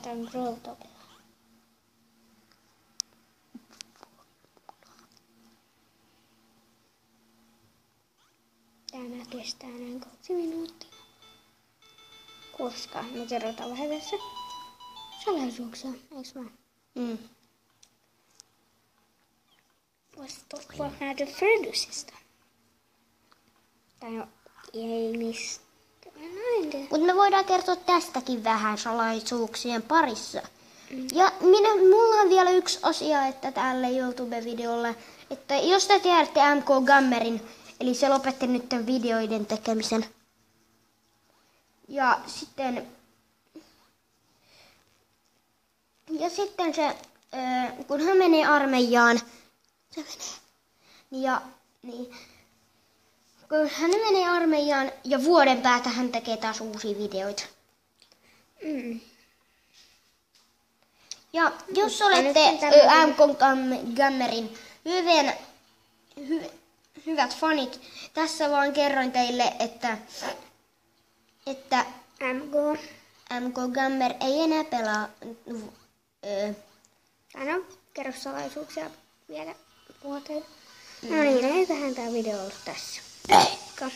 Tämän Growtopia. Tämä kestää näin 2 minuuttia. Koska me kerrotaan vähän tässä salaisuuksia, eiks vaan? Voisi puhua näitä Fredusista. Tai no, ei mistä. Mutta me voidaan kertoa tästäkin vähän salaisuuksien parissa. Ja mulla on vielä yksi asia, että tälle YouTube-videolle, että jos te tiedätte MK Gammerin, eli se lopetti nyt tämän videoiden tekemisen. Ja sitten se, kun hän menee armeijaan, kun hän menee armeijaan ja vuoden päästä hän tekee taas uusia videoita. Ja jos olette MK Gammerin hyvät fanit, tässä vaan kerroin teille, että MK Gammer ei enää pelaa. Sano, kerro salaisuuksia vielä vuoteen. No niin, eiköhän tää video ollut tässä. Eikä.